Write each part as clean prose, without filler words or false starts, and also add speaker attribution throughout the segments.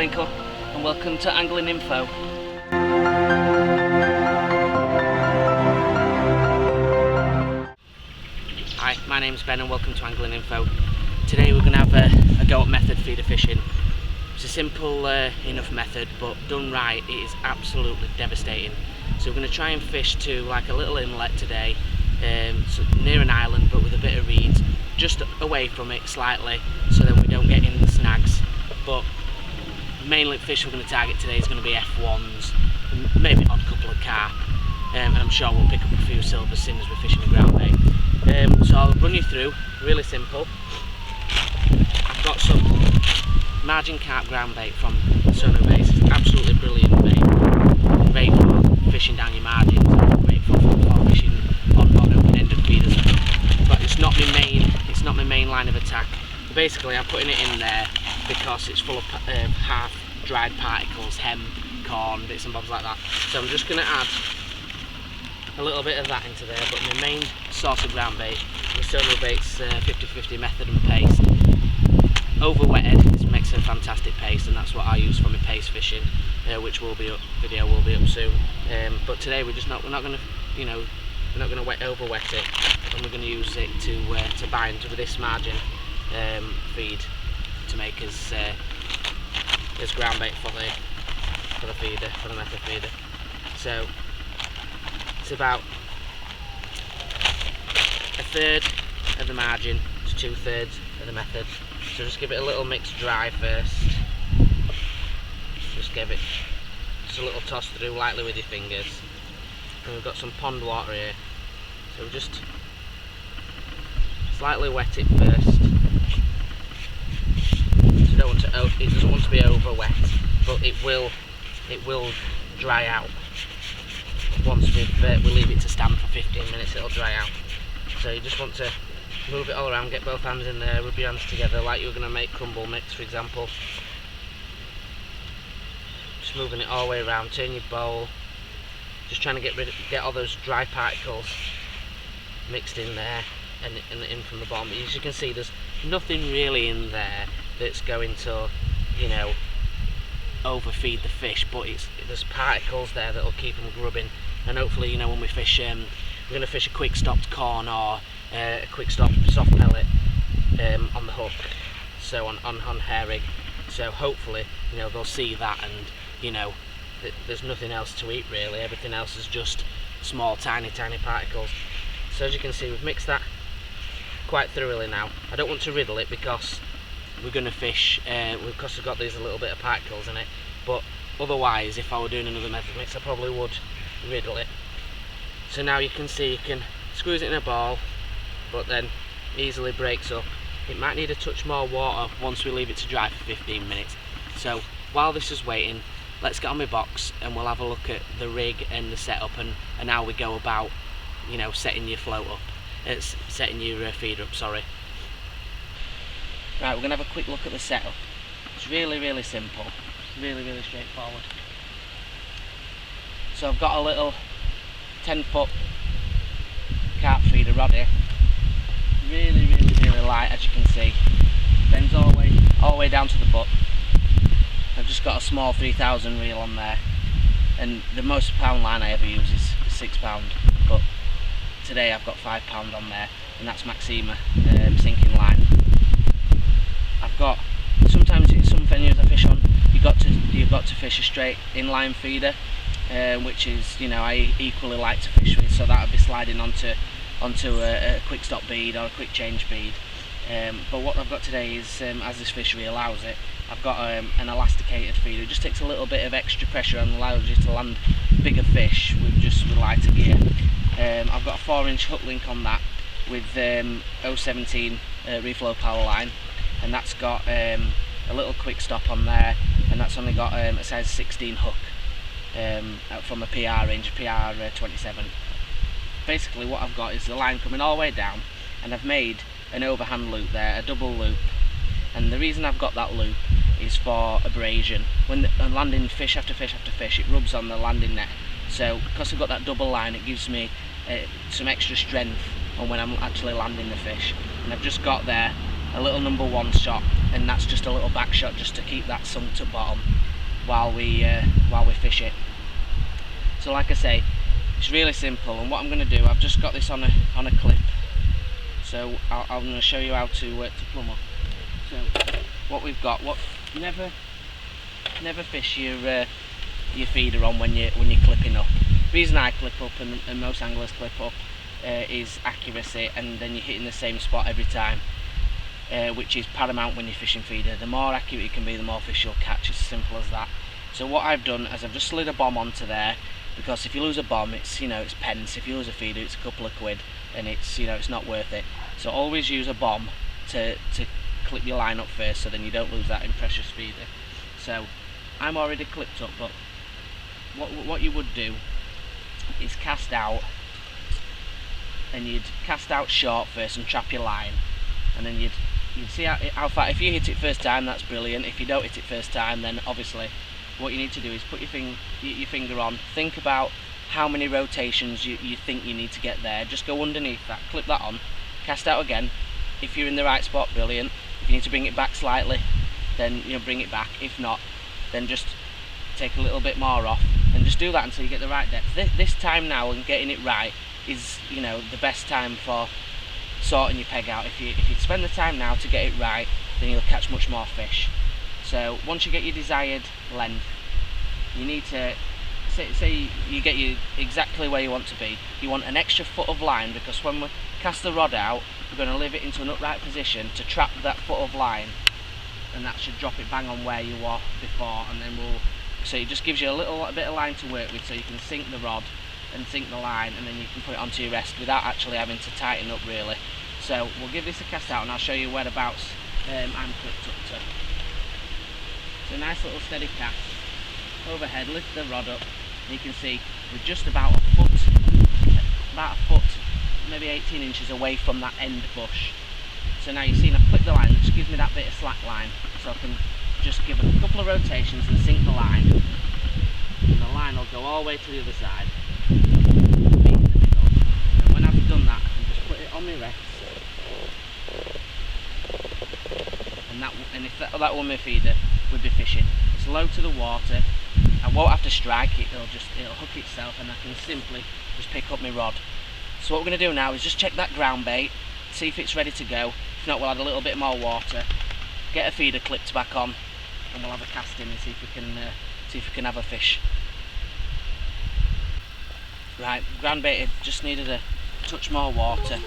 Speaker 1: Michael and welcome to Angling Info. Hi, my name's Ben and welcome to Angling Info. Today we're going to have a go at method feeder fishing. It's a simple enough method, but done right it is absolutely devastating. So we're going to try and fish to like a little inlet today, so near an island but with a bit of reeds, just away from it slightly so then we don't get in the snags. But mainly the fish we're going to target today is going to be F1's, maybe an odd couple of carp, and I'm sure we'll pick up a few silver as soon as we're fishing the ground bait. So I'll run you through, really simple. I've got some margin carp ground bait from Novila. It's absolutely brilliant bait, great for fishing down your margins, great for fishing on open-ended feeders. But it's not my main line of attack. Basically I'm putting it in there because it's full of half dried particles, hemp, corn, bits and bobs like that. So I'm just going to add a little bit of that into there, but my main source of ground bait, the Novila's 50-50 method and paste. Overwetted, it makes a fantastic paste, and that's what I use for my paste fishing, which video will be up soon. But today we're not going to, we're not going to overwet it, and we're going to use it to bind with this margin feed to make as ground bait for the feeder, for the method feeder. So it's about a third of the margin to 2/3 of the method. So just give it a little mix dry first. Just give it just a little toss through lightly with your fingers. And we've got some pond water here, so we'll just slightly wet it first. So it doesn't want to be over wet, but it will dry out. Once we leave it to stand for 15 minutes, it'll dry out. So you just want to move it all around, get both hands in there, rub your hands together like you're going to make crumble mix, for example. Just moving it all the way around, turn your bowl, just trying to get all those dry particles mixed in there and in from the bottom. As you can see, there's nothing really in there that's going to, overfeed the fish, but there's particles there that'll keep them grubbing, and hopefully, when we fish, we're going to fish a quick stopped corn or a quick stop soft pellet on the hook, so on hair rig. So hopefully, they'll see that, and there's nothing else to eat really. Everything else is just small, tiny particles. So as you can see, we've mixed that quite thoroughly now. I don't want to riddle it because we're going to fish, because we've got these a little bit of particles in it, but otherwise if I were doing another method mix I probably would riddle it. So now you can see you can squeeze it in a ball, but then easily breaks up. It might need a touch more water once we leave it to dry for 15 minutes. So while this is waiting, let's get on my box and we'll have a look at the rig and the setup and how we go about setting your float up. It's setting your feeder up, sorry. Right, we're going to have a quick look at the setup. It's really simple, really straightforward. So I've got a little 10-foot carp feeder rod here, really light, as you can see, bends all the way down to the butt. I've just got a small 3000 reel on there, and the most pound line I ever use is 6 pound, but today I've got 5 pound on there, and that's Maxima sinking line. I've got, sometimes in some venues I fish on, you've got to fish a straight inline feeder, which is, I equally like to fish with, so that would be sliding onto a quick stop bead or a quick change bead. But what I've got today is, as this fishery allows it, I've got an elasticated feeder. It just takes a little bit of extra pressure and allows you to land bigger fish with lighter gear. I've got a 4-inch hook link on that with 017 reflow power line, and that's got a little quick stop on there, and that's only got a size 16 hook from a PR range, a PR 27. Basically what I've got is the line coming all the way down, and I've made an overhand loop there, a double loop, and the reason I've got that loop is for abrasion. When I'm landing fish after fish after fish, it rubs on the landing net, so because I've got that double line, it gives me some extra strength on when I'm actually landing the fish. And I've just got there a little number 1 shot and that's just a little back shot just to keep that sunk to bottom while we fish it. So like I say, it's really simple, and what I'm going to do, I've just got this on a clip, so I'm going to show you how to plumb up. So what we've got, never fish your feeder on when you're clipping up. The reason I clip up and most anglers clip up is accuracy, and then you're hitting the same spot every time, which is paramount when you're fishing feeder. The more accurate you can be, the more fish you'll catch. It's as simple as that. So what I've done is I've just slid a bomb onto there, because if you lose a bomb, it's it's pence. If you lose a feeder, it's a couple of quid, and it's it's not worth it. So always use a bomb to clip your line up first, so then you don't lose that in precious feeder. So I'm already clipped up, but what you would do is cast out, and you'd cast out short first and trap your line, and then you'd see how far. If you hit it first time, that's brilliant. If you don't hit it first time, then obviously what you need to do is put your finger on, think about how many rotations you think you need to get there, just go underneath that, clip that on, cast out again. If you're in the right spot, brilliant. If you need to bring it back slightly, then bring it back. If not, then just take a little bit more off, and just do that until you get the right depth. This time now, and getting it right is the best time for sorting your peg out. If you spend the time now to get it right, then you'll catch much more fish. So once you get your desired length, you need to say you get you exactly where you want to be. You want an extra foot of line, because when we cast the rod out, we're going to leave it into an upright position to trap that foot of line, and that should drop it bang on where you were before. And then so it just gives you a little bit of line to work with, so you can sink the rod and sink the line, and then you can put it onto your rest without actually having to tighten up really. So we'll give this a cast out, and I'll show you whereabouts I'm clipped up to. So a nice little steady cast overhead, lift the rod up, and you can see we're just about a foot, maybe 18 inches away from that end bush. So now you've seen I've clipped the line, which gives me that bit of slack line, so I can just give it a couple of rotations and sink the line, and the line will go all the way to the other side. And when I've done that, I can just put it on my rest, and if that were my feeder, we'd be fishing. It's low to the water, I won't have to strike it, it'll hook itself, and I can simply just pick up my rod. So what we're going to do now is just check that ground bait, see if it's ready to go. If not, we'll add a little bit more water, get a feeder clipped back on, and we'll have a cast in and see if we can have a fish. Right, ground bait just needed a touch more water,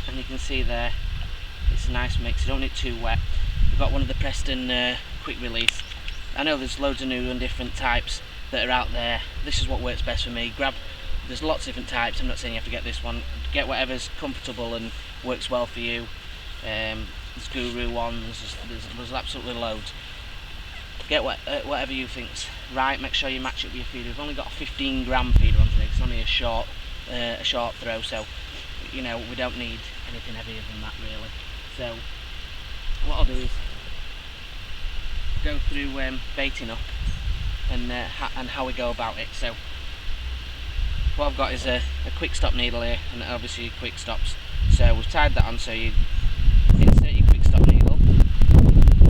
Speaker 1: and you can see there it's a nice mix. You don't need it too wet. We've got one of the Preston quick release. I know there's loads of new and different types that are out there. This is what works best for me. There's lots of different types. I'm not saying you have to get this one. Get whatever's comfortable and works well for you. There's guru ones, there's absolutely loads. Get whatever you think's right. Make sure you match it with your feeder. We've only got a 15 gram feeder on today. It's only a short throw, so we don't need anything heavier than that really. So what I'll do is go through baiting up and how we go about it. So what I've got is a quick stop needle here, and obviously quick stops. So we've tied that on, so you insert your quick stop needle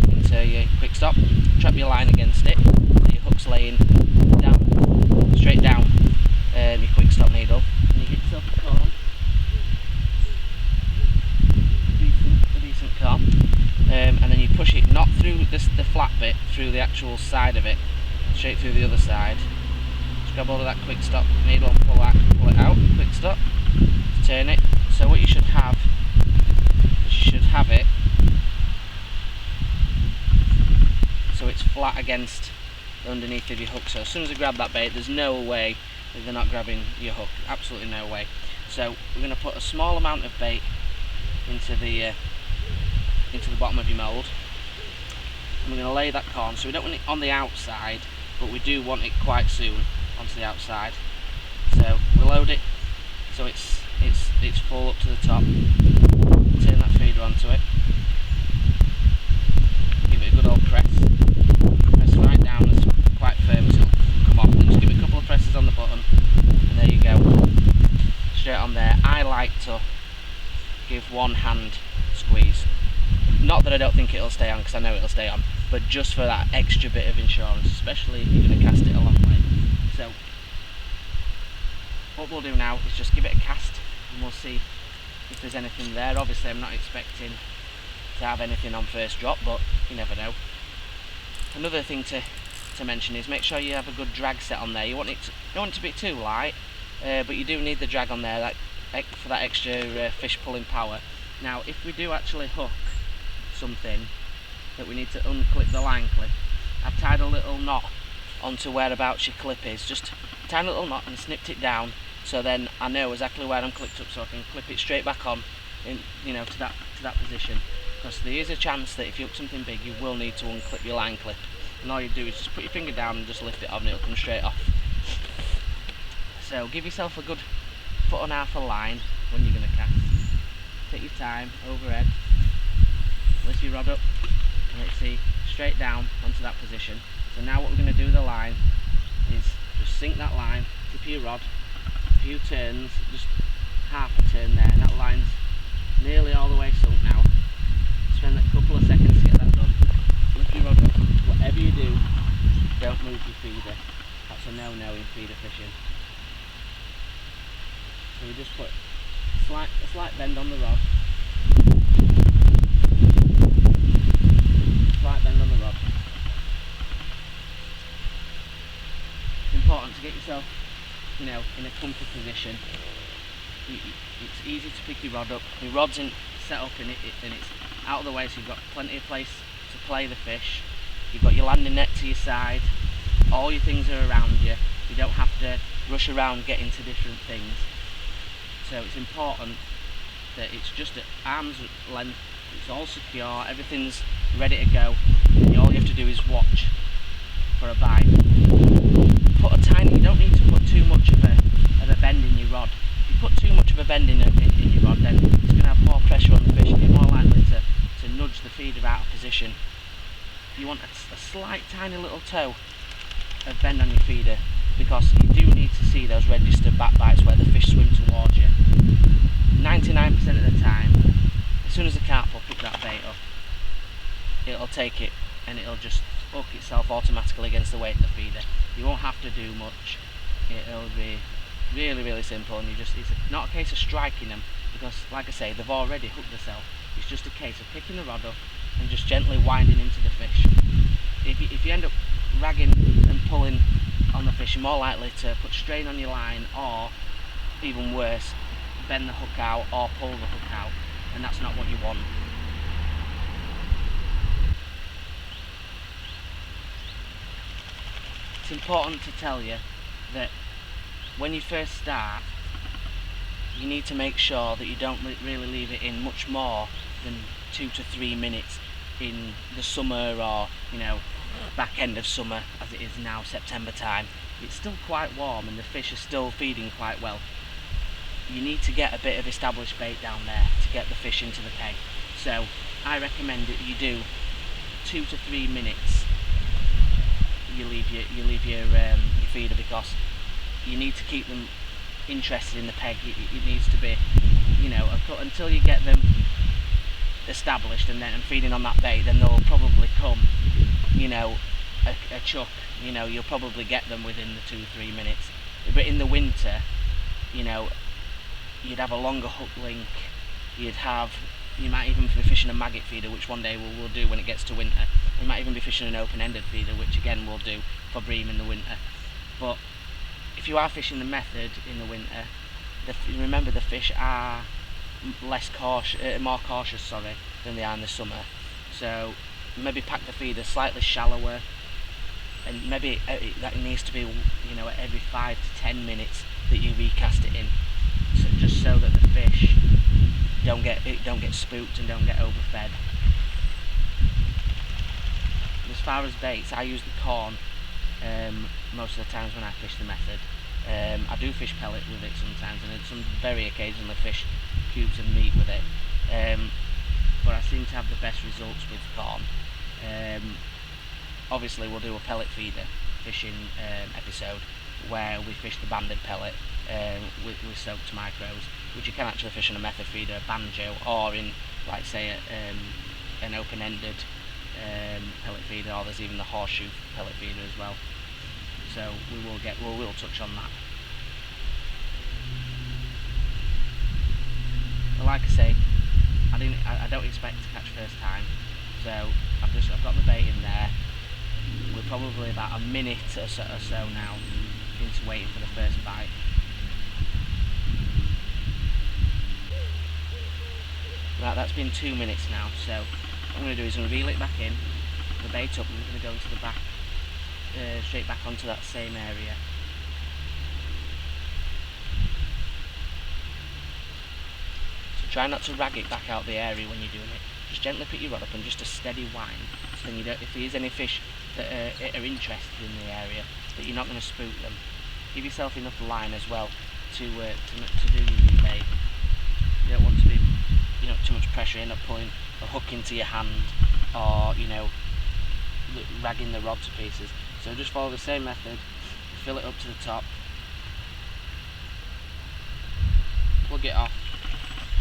Speaker 1: into your quick stop, trap your line against it, so your hook's laying down, straight down your quick stop needle, and you get yourself a corn, a decent corn, and then you push it not through the flat bit, through the actual side of it, straight through the other side. Just grab hold of that quick stop needle and pull it out, quick stop, turn it. So what you should have it so it's flat against underneath of your hook. So as soon as I grab that bait, there's no way that they're not grabbing your hook, absolutely no way. So we're going to put a small amount of bait into the bottom of your mould, and we're going to lay that corn. So we don't want it on the outside, but we do want it quite soon onto the outside. So we load it so it's full up to the top. Turn that feeder onto it. Give it a good old press. Press right down, it's quite firm, so it'll come off. And just give it a couple of presses on the button, and there you go. Straight on there. I like to give one hand squeeze. Not that I don't think it'll stay on, because I know it'll stay on, but just for that extra bit of insurance, especially if you're going to cast it a long way. So what we'll do now is just give it a cast, and we'll see if there's anything there. Obviously I'm not expecting to have anything on first drop, but you never know. Another thing to mention is make sure you have a good drag set on there. You don't want it to be too light, but you do need the drag on there for that extra fish pulling power. Now if we do actually hook something that we need to unclip the line clip, I've tied a little knot onto whereabouts your clip is, just a tiny little knot, and snipped it down, so then I know exactly where I'm clipped up, so I can clip it straight back on to that position, because there is a chance that if you hook something big you will need to unclip your line clip, and all you do is just put your finger down and just lift it off and it'll come straight off. So give yourself a good 1.5 foot of line when you're going to cast. Take your time, overhead, lift your rod up, and let's see, straight down onto that position. So now what we're going to do with the line is just sink that line, tip your rod, a few turns, just half a turn there, and that line's nearly all the way sunk now. Spend a couple of seconds to get that done. Lift your rod up. Whatever you do, don't move your feeder. That's a no-no in feeder fishing. So we just put a slight bend on the rod. Slight bend on the rod. It's important to get yourself, in a comfy position. It's easy to pick your rod up. Your rod's set up and it's out of the way, so you've got plenty of place to play the fish. You've got your landing net to your side. All your things are around you. You don't have to rush around getting to different things. So it's important that it's just at arm's length. It's all secure. Everything's ready to go. And all you have to do is watch for a bite. You don't need to put too much of a bend in your rod. If you put too much of a bend in your rod, then it's going to have more pressure on the fish and you're more likely to nudge the feeder out of position. You want a slight tiny little toe of bend on your feeder, because you do need to see those registered back bites where the fish swim towards you. 99% of the time, as soon as the carp will pick that bait up, it'll take it and it'll just hook itself automatically against the weight of the feeder. You won't have to do much. It'll be really, really simple, and it's not a case of striking them, because like I say, they've already hooked themselves. It's just a case of picking the rod up and just gently winding into the fish. If you end up ragging and pulling on the fish, you're more likely to put strain on your line, or even worse, bend the hook out or pull the hook out, and that's not what you want. It's important to tell you that when you first start, you need to make sure that you don't really leave it in much more than 2 to 3 minutes in the summer, or back end of summer as it is now, September time. It's still quite warm and the fish are still feeding quite well. You need to get a bit of established bait down there to get the fish into the peg. So I recommend that you do 2 to 3 minutes. You leave your feeder, because you need to keep them interested in the peg. It needs to be, until you get them established and feeding on that bait, then they'll probably come, a chuck. You'll probably get them within the 2-3 minutes. But in the winter, you'd have a longer hook link. You might even be fishing a maggot feeder, which one day we'll do when it gets to winter. You might even be fishing an open-ended feeder, which again we'll do for bream in the winter. But if you are fishing the method in the winter, remember the fish are more cautious than they are in the summer. So maybe pack the feeder slightly shallower, and maybe that needs to be at every 5 to 10 minutes that you recast it in, just so that the fish don't get spooked and don't get overfed. As far as baits, I use the corn most of the times when I fish the method. I do fish pellet with it sometimes, and some very occasionally fish cubes of meat with it, but I seem to have the best results with corn. Obviously we'll do a pellet feeder fishing episode where we fish the banded pellet with soaked micros, which you can actually fish on a method feeder, a banjo, or in, like say, an open-ended pellet feeder, or there's even the horseshoe pellet feeder as well. So we'll touch on that. But like I say, I don't expect to catch first time, so I've got the bait in there. We're probably about a minute or so now into waiting for the first bite. Right, that's been 2 minutes now, so what I'm going to do is I'm going to reel it back in, the bait up, and I'm going to go into the back, straight back onto that same area. So try not to rag it back out the area when you're doing it. Just gently put your rod up and just a steady wind, so then you don't, if there's any fish that are interested in the area, that you're not going to spook them. Give yourself enough line as well to do your rebait. You don't want to be, too much pressure, end up pulling a hook into your hand, or ragging the rod to pieces. So just follow the same method, fill it up to the top, plug it off,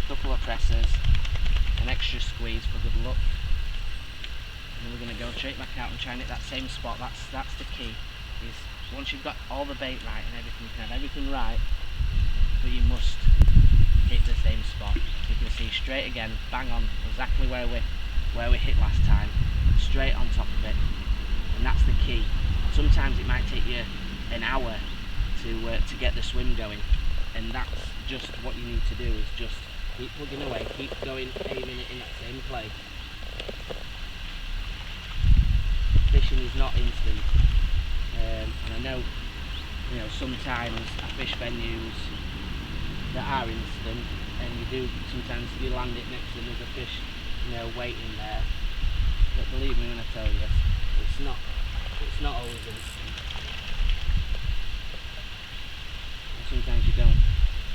Speaker 1: a couple of presses, an extra squeeze for good luck, and then we're going to go straight back out and try and hit that same spot. That's the key, is once you've got all the bait right and everything, you can have everything right, but you must hit the same spot. So you can see straight again, bang on, exactly where we hit last time, straight on top of it, and that's the key. Sometimes it might take you an hour to get the swim going, and that's just what you need to do, is just keep plugging away, keep going, aiming it in that same place. Fishing is not instant, and I know sometimes at fish venues that are instant, and sometimes you land it next to another fish waiting there, but believe me when I tell you, it's not always instant, and sometimes you don't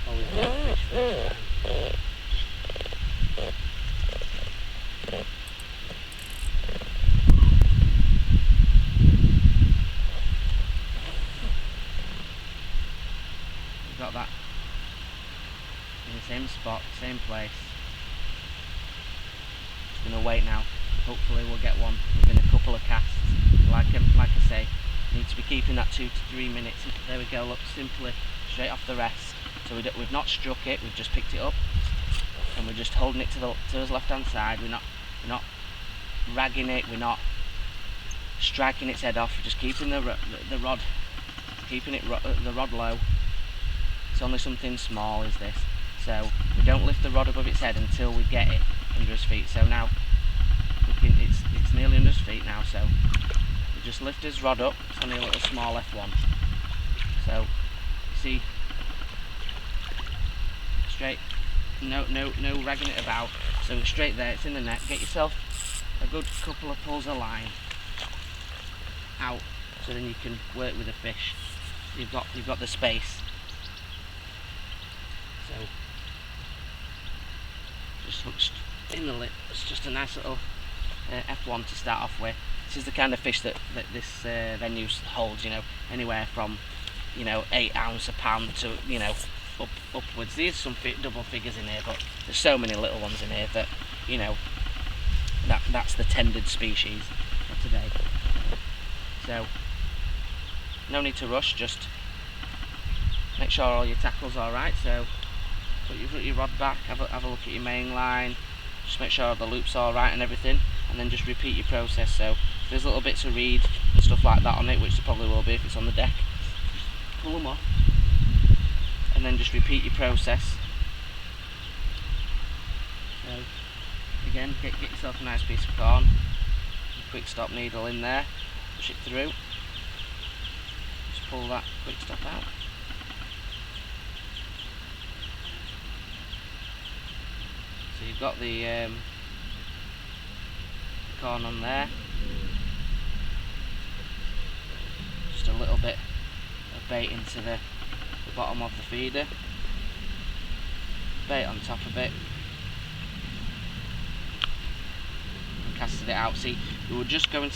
Speaker 1: always get fish first time. We've got that in the same spot, same place. Just going to wait now. Hopefully we'll get one within a couple of casts. Like I say, need to be keeping that 2 to 3 minutes. There we go, look, simply straight off the rest. So we've not struck it, we've just picked it up, and we're just holding it to the left hand side. We're not ragging it, we're not striking its head off, we're just keeping the rod, the rod low. It's only something small, is this. So we don't lift the rod above its head until we get it under his feet. So now it's nearly under his feet now, so we just lift his rod up. It's only a little small F1. So see, straight, no ragging it about. So it's straight there, it's in the net. Get yourself a good couple of pulls of line out, so then you can work with the fish. You've got the space. So just looks in the lip. It's just a nice little F1 to start off with. This is the kind of fish that this venue holds. Anywhere from 8 ounce a pound to upwards. There's some double figures in here, but there's so many little ones in here that that's the tended species for today. So no need to rush. Just make sure all your tackle's all right. So put your rod back, have a look at your main line, just make sure the loop's alright and everything, and then just repeat your process. So if there's little bits of reed and stuff like that on it, which there probably will be if it's on the deck, just pull them off, and then just repeat your process. So again, get yourself a nice piece of corn, a quick stop needle in there, push it through, just pull that quick stop out. So you've got the corn on there, just a little bit of bait into the bottom of the feeder, bait on top of it, and casted it out. See, we were just coming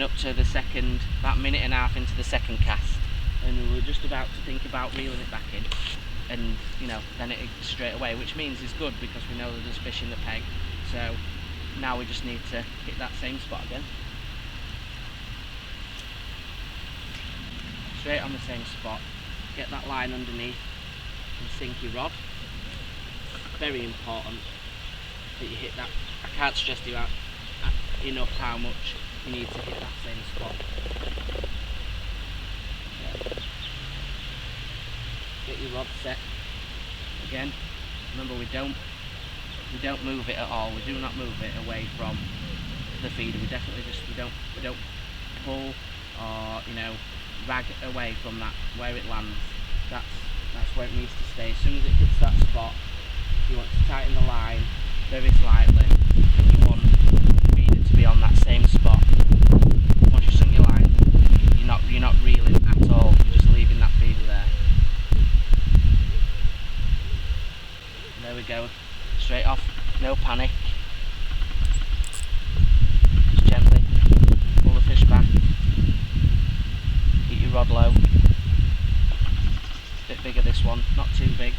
Speaker 1: up to the second, about a minute and a half into the second cast, and we were just about to think about reeling it back in. And then it straight away, which means it's good because we know that there's fish in the peg. So Now we just need to hit that same spot again. Straight on the same spot. Get that line underneath and sink your rod. Very important that you hit that. I can't stress you out enough how much you need to hit that same spot. Get your rod set again. Remember, we don't move it at all. We do not move it away from the feeder. We definitely we don't pull or rag away from that where it lands. That's where it needs to stay. As soon as it hits that spot, you want to tighten the line very slightly, and you want the feeder to be on that same spot. Once you sink your line, you're not reeling at all. You're just leaving that feeder there. There we go. Straight off, no panic. Just gently pull the fish back. Keep your rod low. Bit bigger this one, not too big.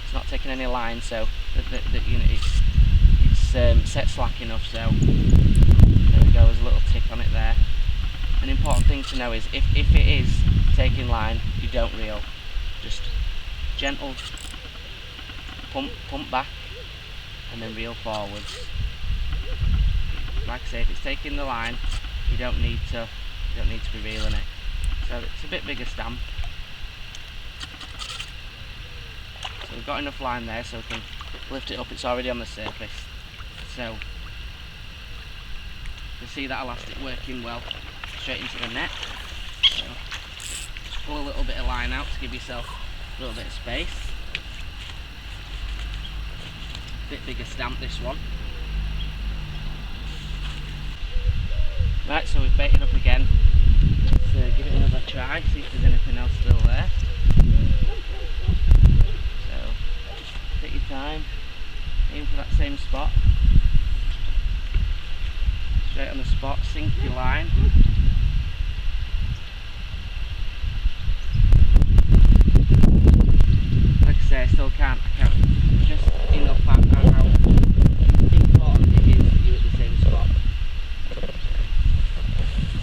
Speaker 1: It's not taking any line, so it's set slack enough. So there we go. There's a little tick on it there. An important thing to know is if it is taking line, you don't reel. Just gentle pump back and then reel forwards. Like I say, if it's taking the line, you don't need to be reeling it. So it's a bit bigger stamp. So we've got enough line there so we can lift it up. It's already on the surface. So you can see that elastic working well straight into the net. So just pull a little bit of line out to give yourself a little bit of space. Bit bigger stamp this one. Right, so we've baited up again. Let's give it another try, see if there's anything else still there. So take your time, aim for that same spot. Straight on the spot, sink your line. Like I say, I still can't just enough how important it is that you're at the same spot.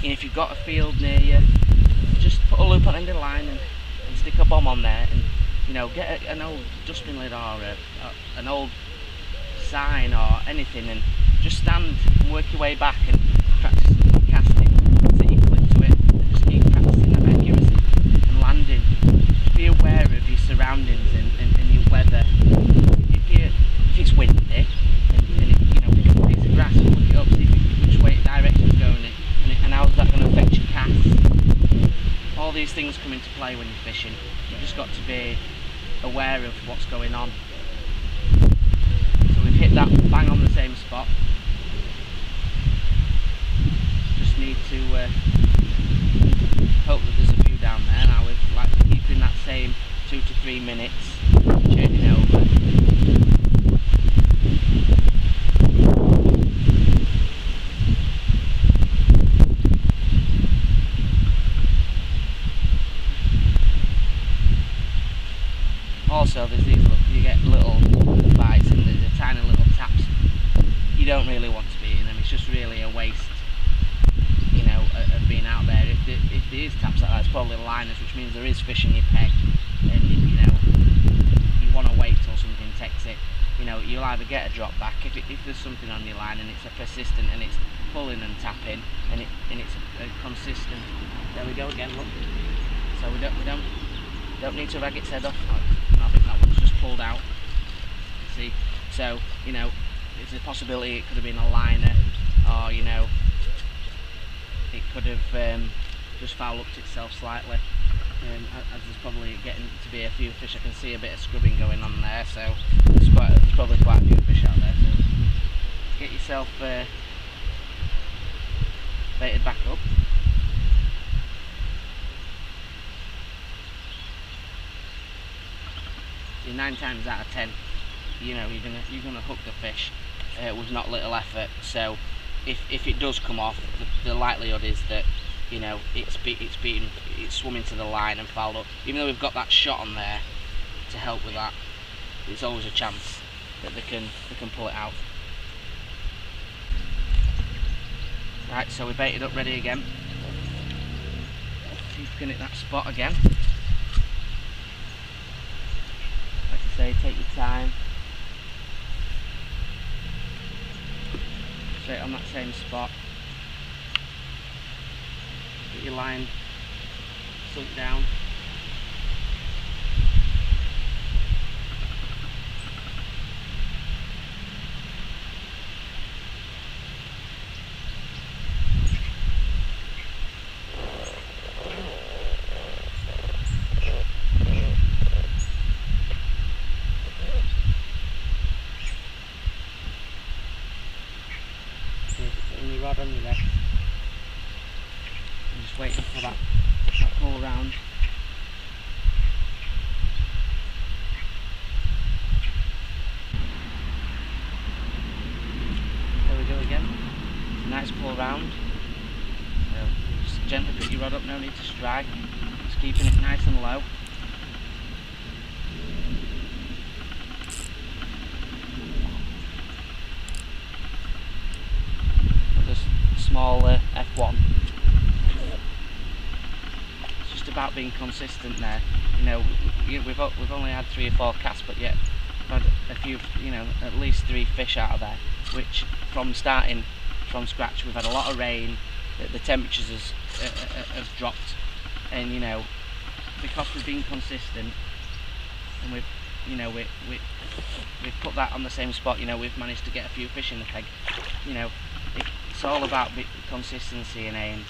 Speaker 1: And if you've got a field near you, just put a loop on the end of the line and stick a bomb on there, and get an old dustbin lid or an old sign or anything, and just stand and work your way back and practice casting. Set your clip to it and just keep practicing that accuracy and landing. Just be aware of your surroundings and your weather. If it's windy and pick up a piece of grass and look it up, see which way direction's going and how's that going to affect your cast. All these things come into play when you're fishing. You've just got to be aware of what's going on. So we've hit that bang on the same spot. Just need to hope that there's a few down there. Now we're keeping that same 2 to 3 minutes, changing over. Also, there's these you get little bites and the tiny little taps. You don't really want to be eating them. It's just really a waste, of being out there. If there is taps like that, it's probably liners, which means there is fish in your peg, and you want to wait till something takes it. You'll either get a drop back if there's something on your line and it's a persistent and it's pulling and tapping and it's a consistent. There we go again. Look. So we don't need to rag its head off. I think that one's just pulled out. See, so there's a possibility it could have been a liner, or it could have just foul-upped itself slightly. As there's probably getting to be a few fish, I can see a bit of scrubbing going on there. So there's probably quite a few fish out there. So get yourself baited back up. See, 9 times out of 10, you're gonna hook the fish with not little effort. So if it does come off, the likelihood is that it's swum into the line and fouled up. Even though we've got that shot on there to help with that, there's always a chance that they can pull it out. Right, so we baited up ready again. See if we can hit that spot again. Like I say, take your time. Straight on that same spot. Get your line sunk down. Putting your rod on your rest. I'm just waiting for that pull round. There we go again. It's a nice pull round. So just gently put your rod up, no need to strike. Just keeping it nice and low. Small F1. It's just about being consistent there. You know, we've only had 3 or 4 casts, but yet we've had a few, you know, at least 3 fish out of there. Which, from starting from scratch, we've had a lot of rain. The temperatures have dropped, and you know, because we've been consistent, and we've put that on the same spot. You know, we've managed to get a few fish in the peg. You know. It's all about consistency and aim.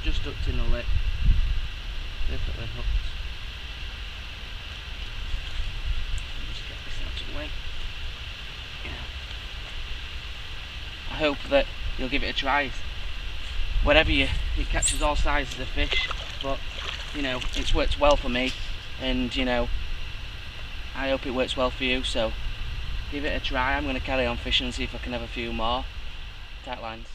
Speaker 1: Just hooked in the lip. Definitely hooked. I hope that you'll give it a try. Whatever it catches all sizes of fish, but you know, it's worked well for me, and you know, I hope it works well for you. So give it a try. I'm going to carry on fishing and see if I can have a few more tight lines.